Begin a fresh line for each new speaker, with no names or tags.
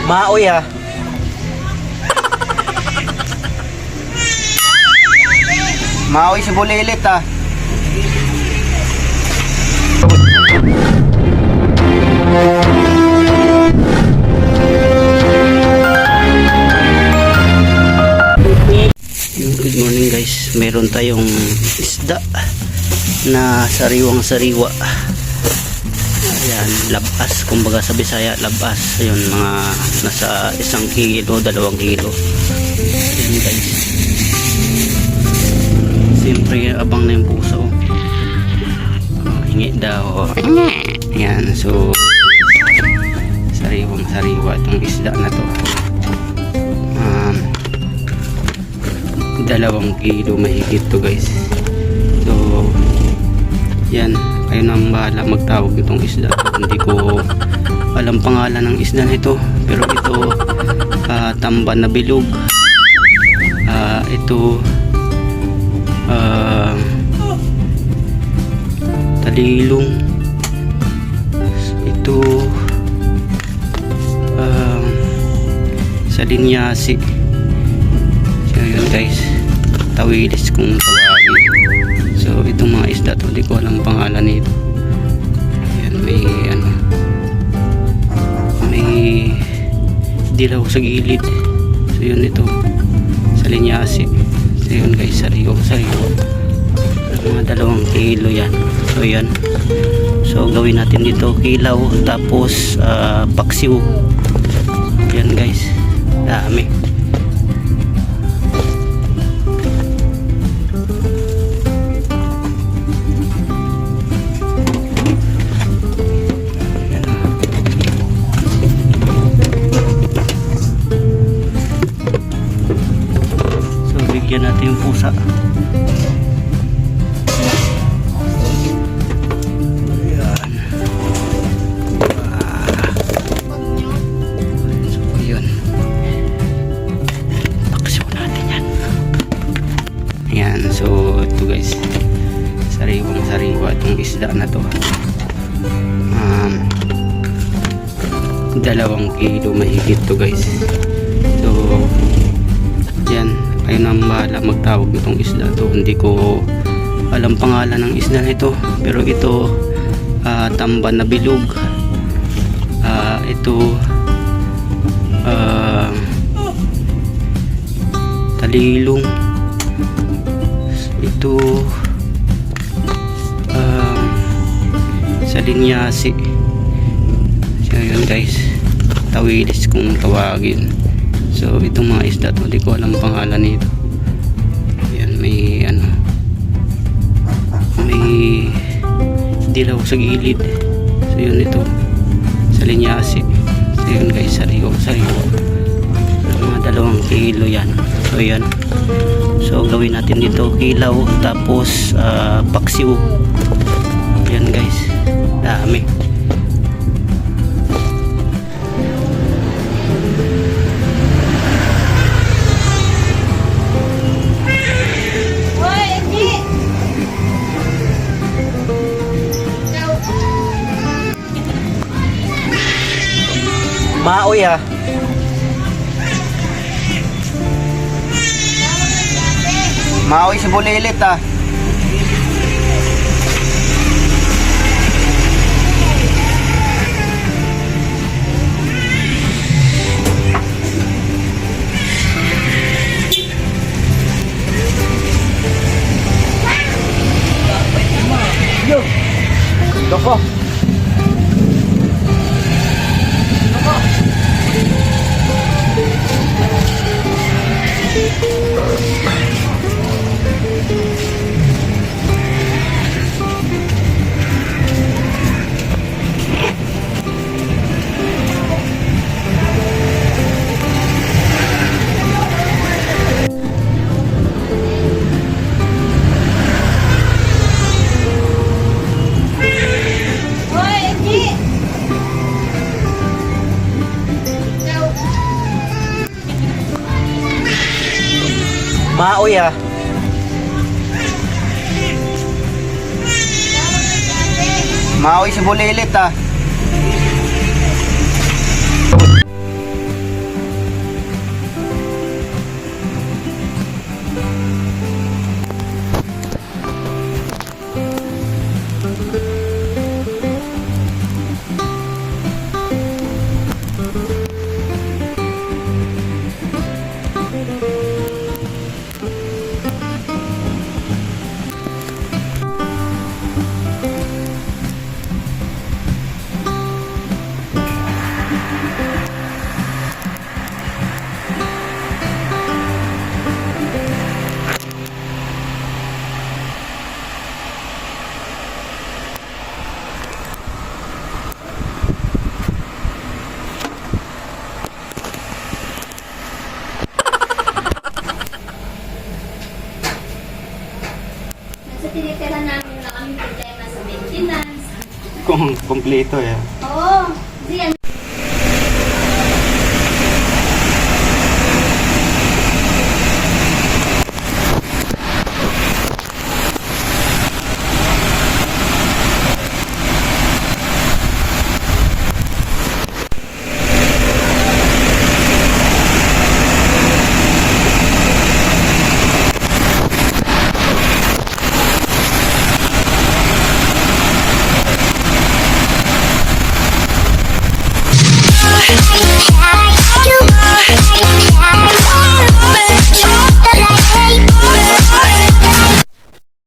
Maoy ha. Maoy si Bulilit ha. Good morning guys. Meron tayong isda na sariwang-sariwa. Ayan, labas, kumbaga sa Bisaya, labas. Ayun, mga nasa 1 kilo, 2 kilo. Ayan guys. Siyempre, abang na yung puso. Hingi daw. Ayan, so sariwang-sariwa itong isda na to. 2 kilo mahigit to guys. So yan, kayo nang bahala magtawag itong isda to. Hindi ko alam pangalan ng isda nito, pero ito tamban na bilog. Ito talilong. Ito salinyasi. So yun guys, tawilis kung tawagin. So itong mga isda to, di ko alam pangalan nito. Ayan, may dilaw sa gilid. So yun, ito salinyasi. So yun guys, sariwa mga 2 kilo yan. So yan, so gawin natin dito kilaw, tapos paksiw. Yan guys, dami. Bigyan natin yung pusa. Ayan. So yun, paksiw natin yan. Ayan, so ito guys, sariwang-sariwa itong isda na to. 2 kilo mahigit to guys. So yan, kayo nang bahala magtawag itong isda to. Hindi ko alam pangalan ng isda nito, pero ito tamban na bilog. Ito talilong. Ito salinyasi. So yun guys, tawilis kung tawagin. So itong mga isda to, di ko alam pangalan nito. Ayan, may dilaw sa gilid. So yun, ito salinyasi. So yun guys, sariwa mga 2 kilo yan. So yan, so gawin natin dito kilaw, tapos paksiw. Yan guys, dami. Maoy ha. Maoy si Bulilit ha. Yo. Doko. Maoy ha. Maoy si Bulilit ha. kung kompleto eh.
Oo. Diyan.